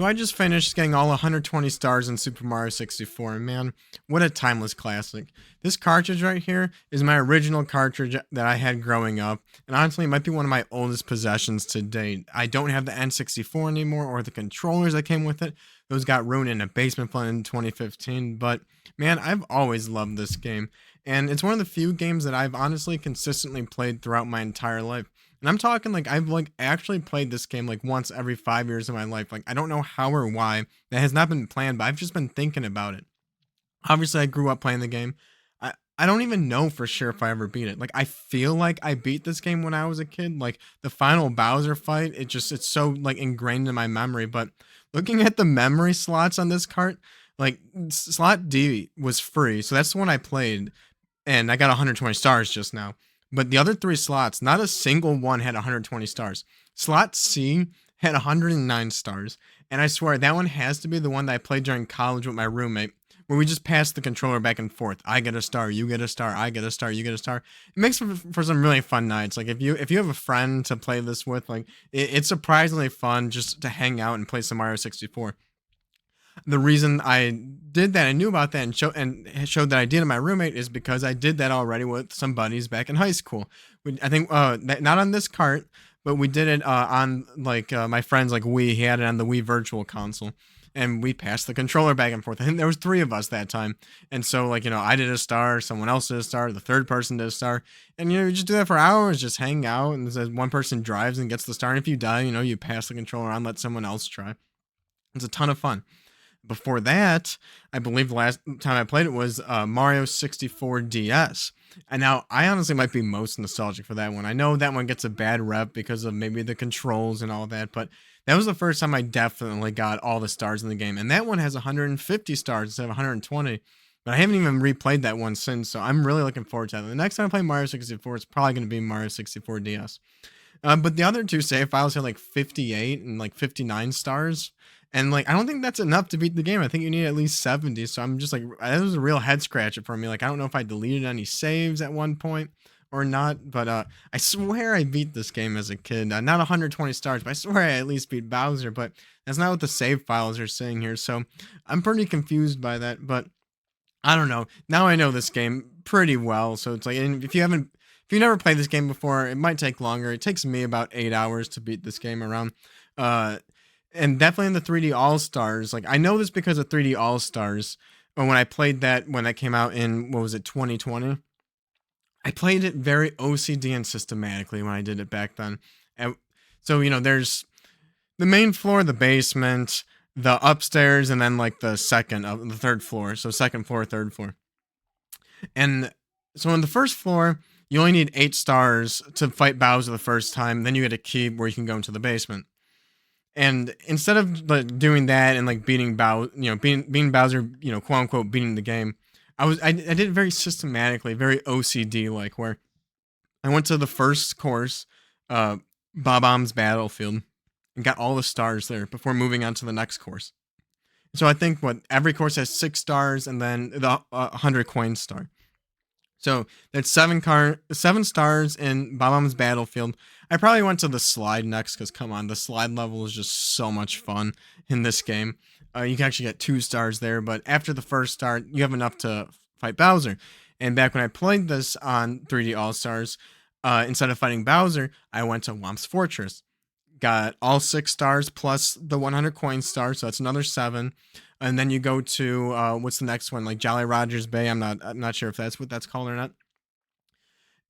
So I just finished getting all 120 stars in Super Mario 64, and man, what a timeless classic. This cartridge right here is my original cartridge that I had growing up, and honestly, it might be one of my oldest possessions to date. I don't have the N64 anymore or the controllers that came with it. Those got ruined in a basement flood in 2015, but man, I've always loved this game, and it's one of the few games that I've honestly consistently played throughout my entire life. And I'm talking like I've like actually played this game like once every 5 years of my life. Like I don't know how or why. That has not been planned, but I've just been thinking about it. Obviously, I grew up playing the game. I don't even know for sure if I ever beat it. Like I feel like I beat this game when I was a kid. Like the final Bowser fight, it's so like ingrained in my memory. But looking at the memory slots on this cart, like slot D was free, so that's the one I played, and I got 120 stars just now. But the other three slots, not a single one had 120 stars. Slot C had 109 stars, and I swear that one has to be the one that I played during college with my roommate, where we just passed the controller back and forth. I get a star, you get a star, I get a star, you get a star. It makes for some really fun nights. Like if you have a friend to play this with, like it's surprisingly fun just to hang out and play some Mario 64. The reason I did that, I knew about that and showed that I did to my roommate is because I did that already with some buddies back in high school. I think not on this cart, but we did it on like my friends like Wii. He had it on the Wii Virtual Console, and we passed the controller back and forth. I think there was three of us that time, and so like I did a star, someone else did a star, the third person did a star, and you just do that for hours, just hang out, and as one person drives and gets the star, and if you die, you pass the controller on, let someone else try. It's a ton of fun. Before that, I believe the last time I played it was Mario 64 DS. And now I honestly might be most nostalgic for that one. I know that one gets a bad rep because of maybe the controls and all that, but that was the first time I definitely got all the stars in the game. And that one has 150 stars instead of 120. But I haven't even replayed that one since, so I'm really looking forward to that. The next time I play Mario 64, it's probably going to be Mario 64 DS. But the other two save files had like 58 and like 59 stars. And like I don't think that's enough to beat the game. I think you need at least 70. So I'm just like that was a real head scratcher for me. Like I don't know if I deleted any saves at one point or not, but I swear I beat this game as a kid. Not 120 stars, but I swear I at least beat Bowser, but that's not what the save files are saying here. So I'm pretty confused by that, but I don't know. Now I know this game pretty well, so it's like, and if you never played this game before, it might take longer. It takes me about 8 hours to beat this game around. Uh, and definitely in the 3D All Stars. Like I know this because of 3D All Stars. When I played that when that came out in what was it 2020, I played it very OCD and systematically when I did it back then. And so there's the main floor, the basement, the upstairs, and then like the third floor. So second floor, third floor. And so on the first floor, you only need 8 stars to fight Bowser the first time. Then you get a key where you can go into the basement. And instead of like doing that and like beating Bowser, being Bowser, quote unquote beating the game, I did it very systematically, very OCD like, where I went to the first course, uh, Bob-omb's Battlefield, and got all the stars there before moving on to the next course. So I think what every course has 6 stars, and then the 100 coin star. So that's 7 stars in Bob-omb's Battlefield. I probably went to the slide next because come on, the slide level is just so much fun in this game. You can actually get 2 stars there, but after the first star, you have enough to fight Bowser. And back when I played this on 3D All Stars, instead of fighting Bowser, I went to Womp's Fortress. Got all 6 stars plus the 100 coin star, so that's another 7. And then you go to what's the next one? Like Jolly Rogers Bay. I'm not sure if that's what that's called or not.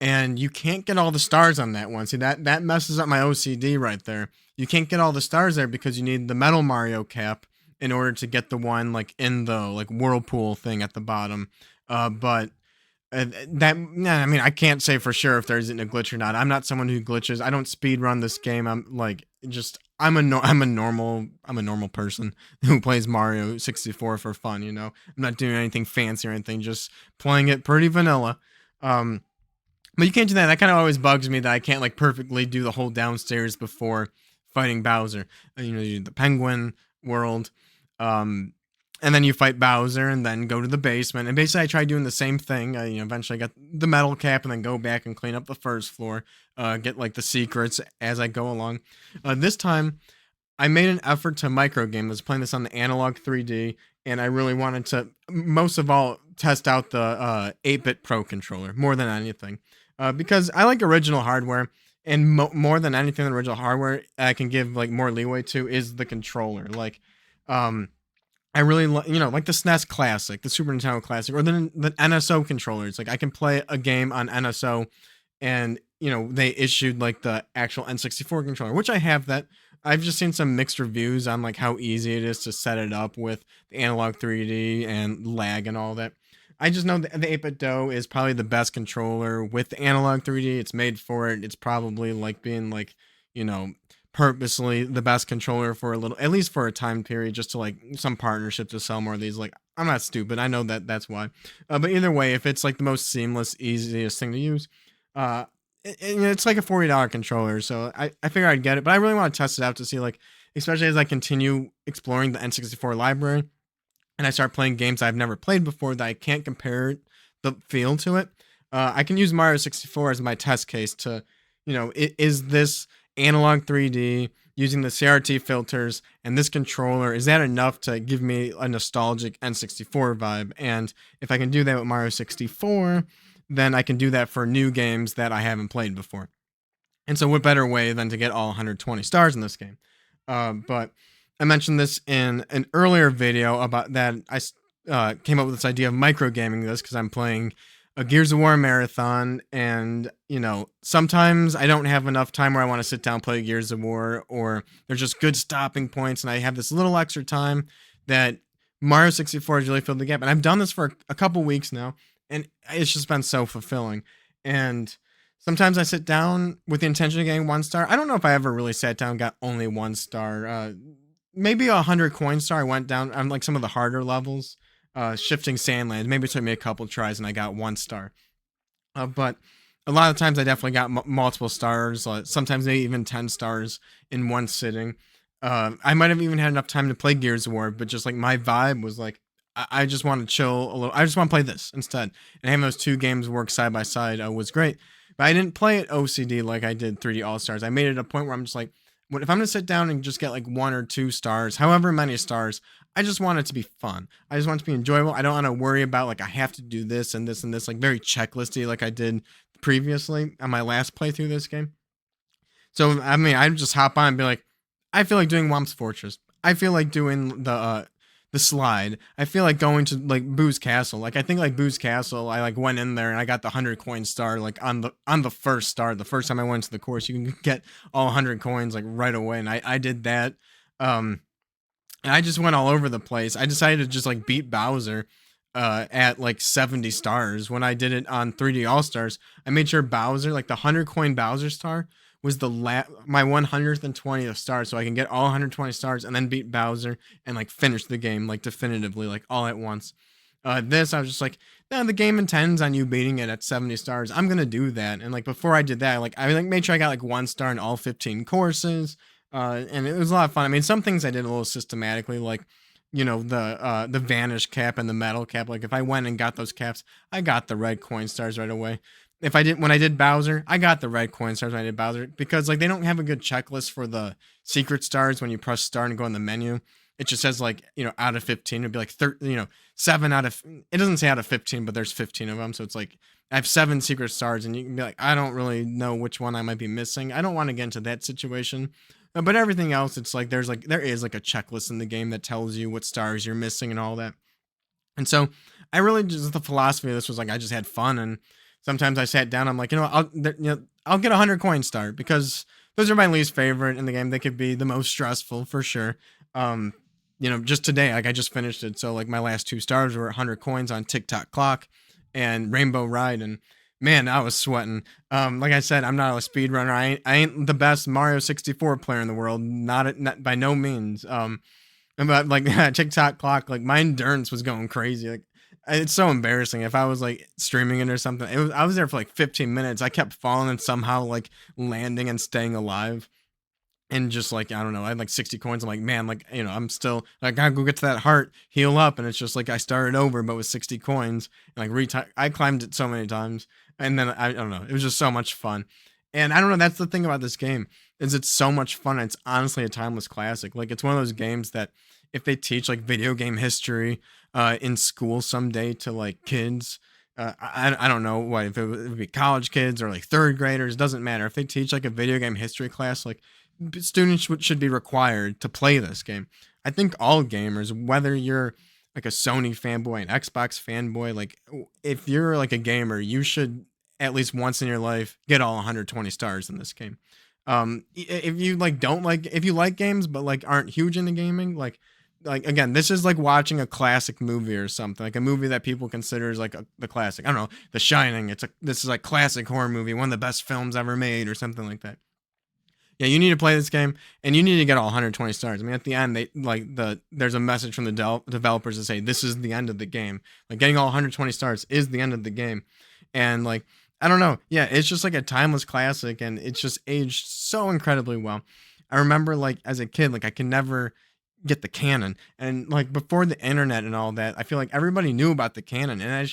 And you can't get all the stars on that one. See that messes up my OCD right there. You can't get all the stars there because you need the Metal Mario cap in order to get the one like in the like whirlpool thing at the bottom. But that nah, I mean I can't say for sure if there isn't a glitch or not. I'm not someone who glitches. I don't speed run this game. I'm like just I'm a normal person who plays Mario 64 for fun. I'm not doing anything fancy or anything. Just playing it pretty vanilla. Um, but you can't do that. That kind of always bugs me that I can't like perfectly do the whole downstairs before fighting Bowser. You do the Penguin world. Um, and then you fight Bowser and then go to the basement. And basically, I try doing the same thing. Eventually I got the metal cap and then go back and clean up the first floor. Get like the secrets as I go along. This time, I made an effort to micro game. I was playing this on the analog 3D, and I really wanted to, most of all, test out the 8-bit Pro controller more than anything, because I like original hardware, and more than anything, the original hardware I can give like more leeway to is the controller. Like, um, I really like the SNES Classic, the Super Nintendo Classic, or the NSO controllers. Like I can play a game on NSO, and they issued like the actual N64 controller, which I have that. I've just seen some mixed reviews on like how easy it is to set it up with the analog 3D and lag and all that. I just know the 8-bit Do is probably the best controller with the analog 3D. It's made for it. It's probably like being like, you know, purposely the best controller for a little, at least for a time period, just to like some partnership to sell more of these. Like, I'm not stupid. I know that's why. But either way, if it's like the most seamless, easiest thing to use, uh, it's like a $40 controller. So I figure I'd get it, but I really want to test it out to see, like, especially as I continue exploring the N64 library and I start playing games I've never played before that I can't compare the feel to it. I can use Mario 64 as my test case to, is this analog 3D using the CRT filters and this controller, is that enough to give me a nostalgic N64 vibe? And if I can do that with Mario 64, then I can do that for new games that I haven't played before. And so what better way than to get all 120 stars in this game? But I mentioned this in an earlier video about that I came up with this idea of microgaming this because I'm playing a Gears of War marathon, and sometimes I don't have enough time where I want to sit down and play Gears of War, or there's just good stopping points, and I have this little extra time that Mario 64 has really filled the gap. And I've done this for a couple weeks now, and it's just been so fulfilling. And sometimes I sit down with the intention of getting 1 star. I don't know if I ever really sat down and got only 1 star. Maybe 100 coin star. I went down on like some of the harder levels, shifting Sandlands. Maybe it took me a couple tries and I got 1 star. But a lot of times I definitely got multiple stars. Sometimes maybe even 10 stars in one sitting. I might have even had enough time to play Gears of War, but just like my vibe was like, I just want to chill a little. I just want to play this instead. And having those 2 games work side by side was great. But I didn't play it OCD like I did 3D All Stars. I made it a point where I'm just like, what if I'm gonna sit down and just get like 1 or 2 stars, however many stars? I just want it to be fun. I just want it to be enjoyable. I don't want to worry about like I have to do this and this and this, like very checklisty like I did previously on my last playthrough of this game. So I mean, I just hop on and be like, I feel like doing Whomp's Fortress. I feel like doing the slide. I feel like going to like Boo's Castle. Like I think like Boo's Castle, I like went in there and I got the 100 coin star like on the first star. The first time I went to the course, you can get all 100 coins like right away, and I did that. And I just went all over the place. I decided to just like beat Bowser at like 70 stars. When I did it on 3D All Stars, I made sure Bowser, like the 100 coin Bowser star, was my 120th star, so I can get all 120 stars and then beat Bowser and like finish the game like definitively, like all at once. This I was just like, no, the game intends on you beating it at 70 stars. I'm gonna do that. And like before I did that, I made sure I got like 1 star in all 15 courses. And it was a lot of fun. I mean, some things I did a little systematically, like the vanish cap and the metal cap. Like if I went and got those caps, I got the red coin stars right away. When I did Bowser, I got the red coin stars when I did Bowser, because like they don't have a good checklist for the secret stars. When you press start and go in the menu, it just says like, out of 15, it'd be like 7 out of, it doesn't say out of 15, but there's 15 of them. So it's like, I have 7 secret stars, and you can be like, I don't really know which one I might be missing. I don't want to get into that situation. But everything else, it's like, there is like a checklist in the game that tells you what stars you're missing and all that. And so I really just, the philosophy of this was like, I just had fun. And sometimes I sat down, I'm like, I'll get 100 coin star, because those are my least favorite in the game. They could be the most stressful for sure. Just today, like I just finished it. So like my last 2 stars were 100 coins on TikTok Clock and Rainbow Ride. And man, I was sweating. Like I said, I'm not a speedrunner. I ain't the best Mario 64 player in the world. Not by no means. But like TikTok Clock, like my endurance was going crazy. Like it's so embarrassing. If I was like streaming it or something, I was there for like 15 minutes. I kept falling and somehow like landing and staying alive. And just like, I don't know, I had like 60 coins. I'm like, man, like, I'm still, I gotta go get to that heart, heal up. And it's just like, I started over, but with 60 coins, and like I climbed it so many times. And then I don't know, it was just so much fun. And I don't know, that's the thing about this game. is it's so much fun. It's honestly a timeless classic. Like it's one of those games that if they teach like video game history in school someday to like kids, I don't know what if it would be college kids or like third graders. Doesn't matter if they teach like a video game history class. Like students should be required to play this game. I think all gamers, whether you're like a Sony fanboy, an Xbox fanboy, like if you're like a gamer, you should at least once in your life get all 120 stars in this game. If you like don't like if you like games but like aren't huge into gaming, like again, this is like watching a classic movie or something, like a movie that people consider as like the classic. I don't know, The Shining. This is like classic horror movie, one of the best films ever made, or something like that. Yeah, you need to play this game, and you need to get all 120 stars. I mean, at the end, they like there's a message from the developers to say this is the end of the game. Like getting all 120 stars is the end of the game, and like I don't know, yeah, it's just like a timeless classic, and it's just aged so incredibly well. I remember like as a kid, like I can never get the canon, and like before the internet and all that, I feel like everybody knew about the canon, and it's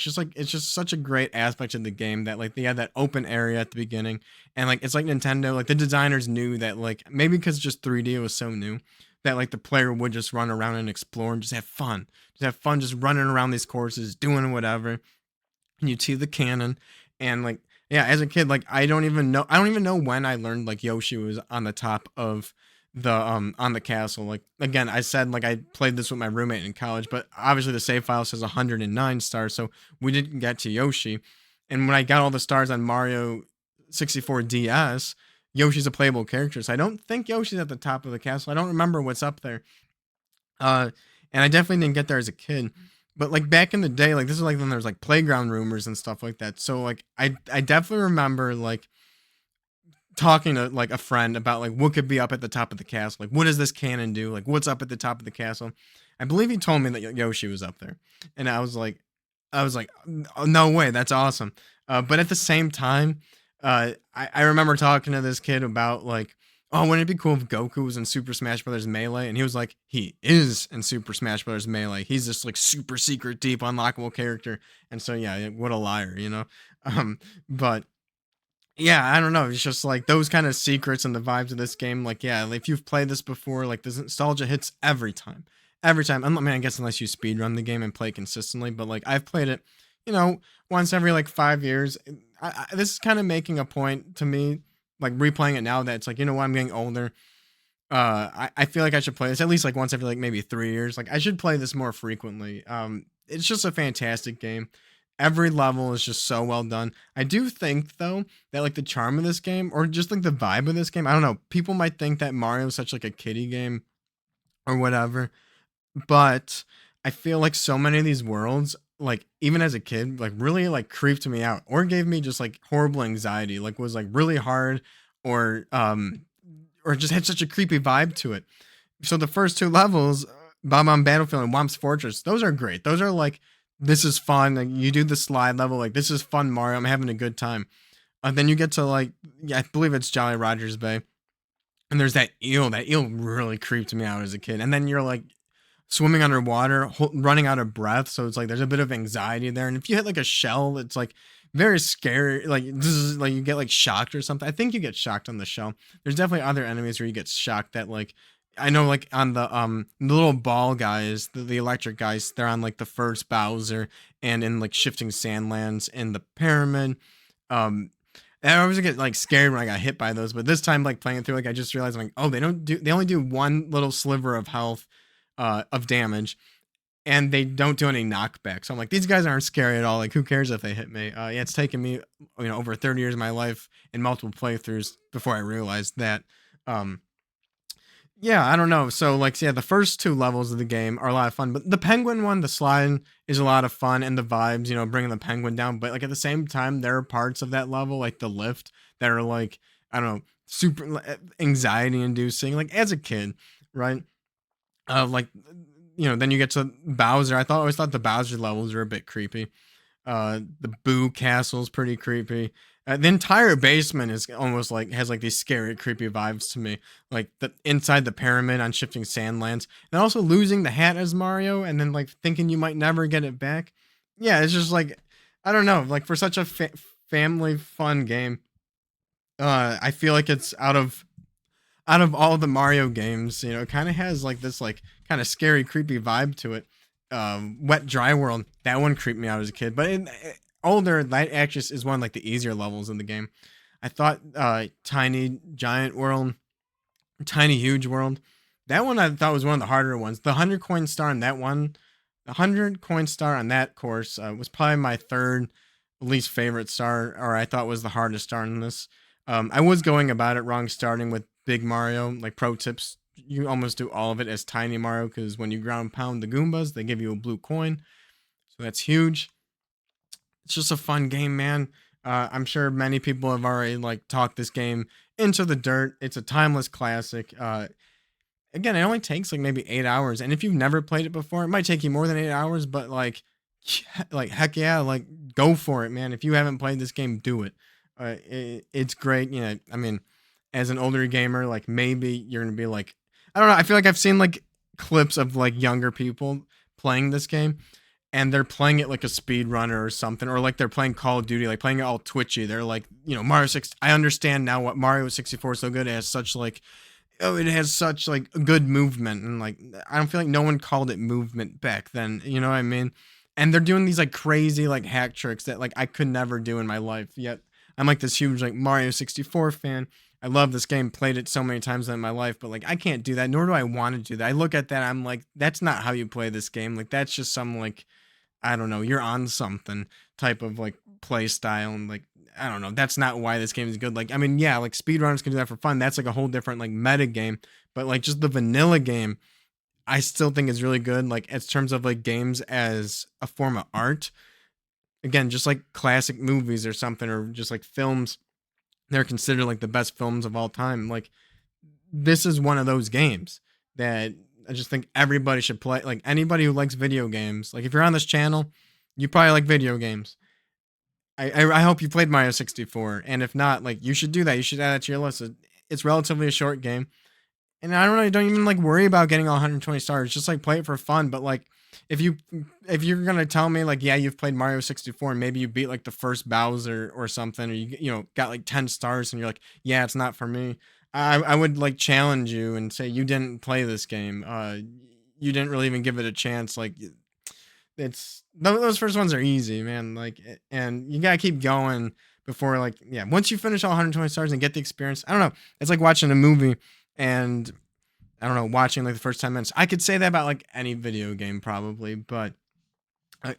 just such a great aspect of the game that like they had that open area at the beginning, and like it's like Nintendo, like the designers knew that like maybe because just 3D was so new that like the player would just run around and explore and just have fun, just running around these courses, doing whatever. And you'd see the canon, and like yeah, as a kid, like I don't even know when I learned like Yoshi was on the top of the on the castle. Like again, I said like I played this with my roommate in college, but obviously the save file says 109 stars, so we didn't get to Yoshi. And when I got all the stars on Mario 64 DS, Yoshi's a playable character, so I don't think Yoshi's at the top of the castle. I don't remember what's up there. uh, and I definitely didn't get there as a kid. But like back in the day, like this is like when there's like playground rumors and stuff like that. So like I definitely remember like talking to like a friend about like what could be up at the top of the castle. Like what does this cannon do? Like what's up at the top of the castle? I believe he told me that Yoshi was up there, and I was like, "Oh, no way, that's awesome." But at the same time, I remember talking to this kid about like, oh, wouldn't it be cool if Goku was in Super Smash Brothers Melee? And he was like, he is in Super Smash Brothers Melee. He's this like super secret, deep, unlockable character. And so yeah, what a liar, you know. But yeah, I don't know. It's just like those kind of secrets and the vibes of this game. Like, yeah, if you've played this before, like this nostalgia hits every time. Every time. I mean, I guess unless you speed run the game and play consistently, but like I've played it, you know, once every like 5 years. This is kind of making a point to me, like replaying it now that it's like, you know what, I'm getting older. I feel like I should play this at least like once every like maybe 3 years. Like I should play this more frequently. It's just a fantastic game. Every level is just so well done. I do think though that like the charm of this game, or just like the vibe of this game, I don't know. People might think that Mario is such like a kiddie game or whatever, but I feel like so many of these worlds, like even as a kid, like really like creeped me out or gave me just like horrible anxiety. Like was like really hard, or just had such a creepy vibe to it. So the first two levels, Bomb Battlefield and Womp's Fortress, those are great. Those are like, this is fun. Like you do the slide level, like this is fun, Mario. I'm having a good time. Then you get to like, yeah, I believe it's Jolly Rogers Bay, and there's that eel. That eel really creeped me out as a kid. And then you're like swimming underwater, running out of breath. So it's like there's a bit of anxiety there. And if you hit like a shell, it's like very scary. Like this is like you get like shocked or something. I think you get shocked on the shell. There's definitely other enemies where you get shocked that like, I know like on the little ball guys, the electric guys, they're on like the first Bowser, and in like shifting sandlands and the pyramid. Um and I always get like scared when I got hit by those, but this time like playing it through, like I just realized I'm like, oh, they only do one little sliver of health, of damage, and they don't do any knockback. So I'm like, these guys aren't scary at all. Like, who cares if they hit me? Yeah, it's taken me, over 30 years of my life in multiple playthroughs before I realized that. Um, yeah, I don't know. So like, yeah, the first two levels of the game are a lot of fun, but the penguin one, the slide, is a lot of fun, and the vibes, bringing the penguin down. But like at the same time, there are parts of that level, like the lift, that are like, I don't know, super anxiety inducing. Like as a kid, right? Like, then you get to Bowser. Always thought the Bowser levels were a bit creepy. The Boo Castle's pretty creepy. The entire basement is almost like has like these scary, creepy vibes to me. Like the inside the pyramid on shifting sandlands, and also losing the hat as Mario, and then like thinking you might never get it back. Yeah, it's just like, I don't know. Like for such a family fun game, I feel like it's out of out of all the Mario games, it kind of has like this like kind of scary, creepy vibe to it. Wet Dry World, that one creeped me out as a kid, but older, that actually is one of like the easier levels in the game. I thought Tiny Giant World, Tiny Huge World, that one I thought was one of the harder ones. The 100 coin star on that one, the 100 coin star on that course was probably my third least favorite star, or I thought was the hardest star in this. I was going about it wrong, starting with Big Mario. Like pro tips, you almost do all of it as Tiny Mario because when you ground pound the Goombas, they give you a blue coin, so that's huge. It's just a fun game, man. I'm sure many people have already like talked this game into the dirt. It's a timeless classic. Again, it only takes like maybe 8 hours, and if you've never played it before, it might take you more than 8 hours. But like, like heck yeah, like go for it, man. If you haven't played this game, do it. It's great. I mean, as an older gamer, like maybe you're gonna be like, I don't know. I feel like I've seen like clips of like younger people playing this game, and they're playing it like a speed runner or something, or like they're playing Call of Duty, like playing it all twitchy. They're like, Mario Six. I understand now what Mario 64 is so good. It has such like, oh, it has such like good movement, and like I don't feel like no one called it movement back then. You know what I mean? And they're doing these like crazy like hack tricks that like I could never do in my life. Yet I'm like this huge like Mario 64 fan. I love this game, played it so many times in my life, but like I can't do that, nor do I want to do that. I look at that, I'm like, that's not how you play this game. Like that's just some like, I don't know, you're on something type of like play style, and like I don't know, that's not why this game is good. Like I mean, yeah, like speedrunners can do that for fun. That's like a whole different like meta game, but like just the vanilla game, I still think is really good. Like in terms of like games as a form of art, again, just like classic movies or something, or just like films, they're considered like the best films of all time. Like this is one of those games that I just think everybody should play. Like anybody who likes video games, like if you're on this channel, you probably like video games. I hope you played Mario 64, and if not, like you should do that. You should add it to your list. It's relatively a short game, and I don't know. You don't even like worry about getting all 120 stars. Just like play it for fun. But like if you if you're gonna tell me like yeah you've played Mario 64 and maybe you beat like the first Bowser or something, or you got like 10 stars and you're like yeah it's not for me. I would like challenge you and say you didn't play this game. You didn't really even give it a chance. Like it's those first ones are easy, man. Like and you gotta keep going before like yeah once you finish all 120 stars and get the experience. I don't know. It's like watching a movie and I don't know, watching like the first 10 minutes. I could say that about like any video game probably, but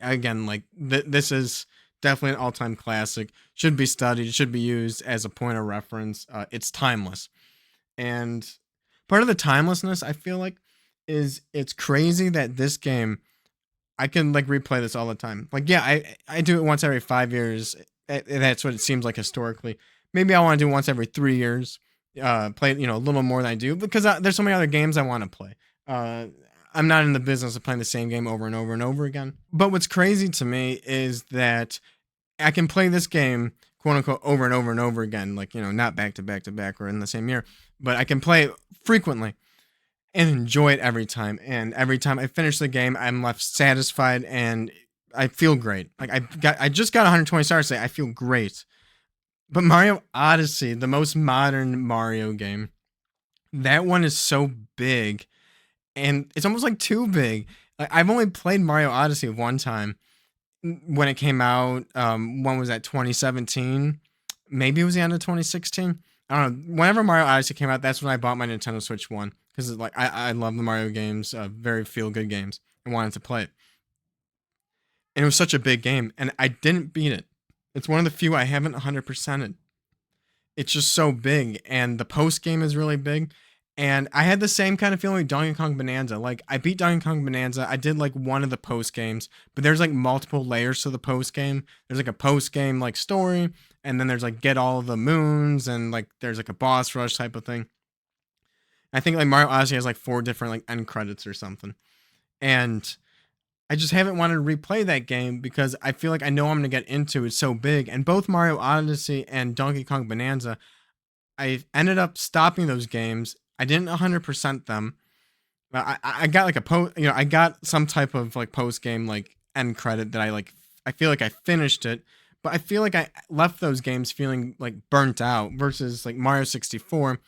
again, like this is definitely an all-time classic. Should be studied, should be used as a point of reference. It's timeless. And part of the timelessness I feel like is it's crazy that this game I can like replay this all the time. Like yeah, I do it once every 5 years. That's what it seems like historically. Maybe I want to do it once every 3 years. Play a little more than I do because there's so many other games I want to play. Uh, I'm not in the business of playing the same game over and over and over again. But what's crazy to me is that I can play this game quote unquote over and over and over again, like not back to back to back or in the same year, but I can play it frequently and enjoy it every time. And every time I finish the game, I'm left satisfied and I feel great. Like I just got 120 stars today. I feel great. But Mario Odyssey, the most modern Mario game, that one is so big and it's almost like too big. Like I've only played Mario Odyssey one time when it came out. When was that? 2017? Maybe it was the end of 2016. I don't know. Whenever Mario Odyssey came out, that's when I bought my Nintendo Switch One because like I love the Mario games, very feel good games, and wanted to play it. And it was such a big game, and I didn't beat it. It's one of the few I haven't 100%ed. It's just so big, and the post game is really big. And I had the same kind of feeling with Donkey Kong Bonanza. Like I beat Donkey Kong Bonanza. I did like one of the post games, but there's like multiple layers to the post game. There's like a post game like story, and then there's like get all of the moons, and like there's like a boss rush type of thing. I think like Mario Odyssey has like 4 different like end credits or something. And I just haven't wanted to replay that game because I feel like I know I'm gonna get into it so big. And both Mario Odyssey and Donkey Kong Bonanza, I ended up stopping those games. I didn't 100% them. But I got like a I got some type of like post game like end credit that I feel like I finished it, but I feel like I left those games feeling like burnt out versus like Mario 64.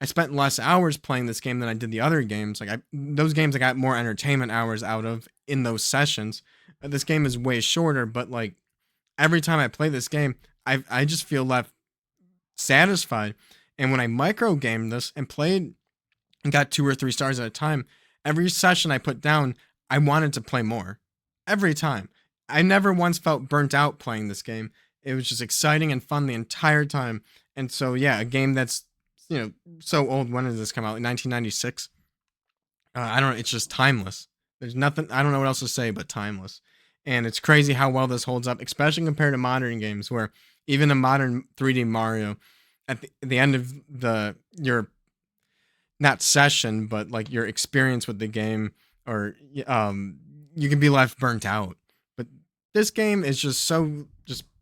I spent less hours playing this game than I did the other games. Like those games I got more entertainment hours out of in those sessions. This game is way shorter, but like every time I play this game, I just feel left satisfied. And when I micro gamed this and played and got 2 or 3 stars at a time, every session I put down, I wanted to play more. Every time. I never once felt burnt out playing this game. It was just exciting and fun the entire time. And so yeah, a game that's, so old. When did this come out? 1996. I don't know. It's just timeless. There's nothing. I don't know what else to say but timeless. And it's crazy how well this holds up, especially compared to modern games, where even a modern 3D Mario, at the end of your not session, but like your experience with the game, or you can be left burnt out. But this game is just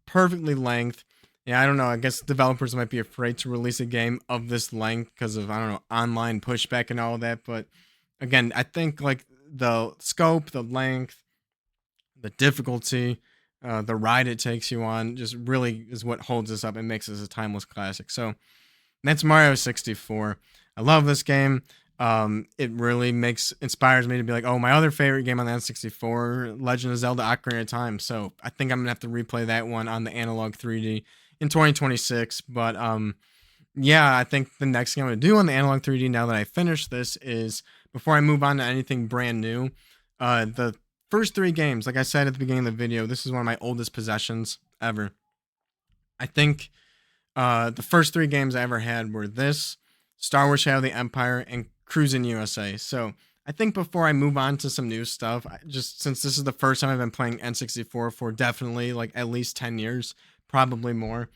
perfectly length. Yeah, I don't know. I guess developers might be afraid to release a game of this length because of, I don't know, online pushback and all that. But again, I think like the scope, the length, the difficulty, the ride it takes you on just really is what holds this up and makes this a timeless classic. So that's Mario 64. I love this game. It really inspires me to be like, oh, my other favorite game on the N64, Legend of Zelda: Ocarina of Time. So I think I'm gonna have to replay that one on the analog 3D in 2026. But yeah, I think the next thing I'm gonna do on the analog 3D now that I finish this is, before I move on to anything brand new, the first 3 games, like I said at the beginning of the video, this is one of my oldest possessions ever. I think the first 3 games I ever had were this, Star Wars Shadow of the Empire, and Cruisin' USA. So I think before I move on to some new stuff, since this is the first time I've been playing N64 for definitely like at least 10 years, probably more,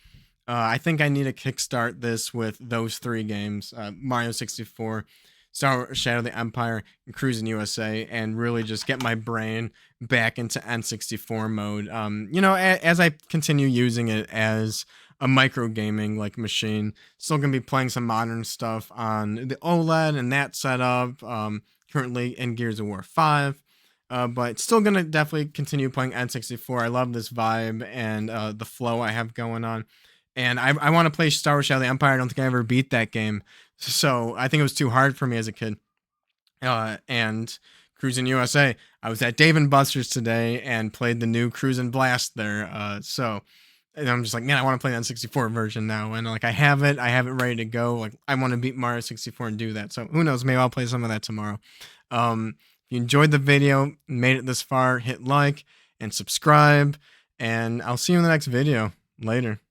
I think I need to kickstart this with those 3 games, Mario 64, Star Wars Shadow of the Empire, and Cruisin' USA, and really just get my brain back into N64 mode. As I continue using it as a micro gaming like machine, still gonna be playing some modern stuff on the OLED and that setup. Currently in Gears of War 5, but still gonna definitely continue playing N64. I love this vibe and the flow I have going on, and I want to play Star Wars Shadow of the Empire. I don't think I ever beat that game, so I think it was too hard for me as a kid. And Cruisin' USA, I was at Dave & Buster's today and played the new Cruisin' Blast there. And I'm just like, man, I want to play the N64 version now. And like, I have it ready to go. Like, I want to beat Mario 64 and do that. So who knows? Maybe I'll play some of that tomorrow. If you enjoyed the video, made it this far, hit like and subscribe. And I'll see you in the next video. Later.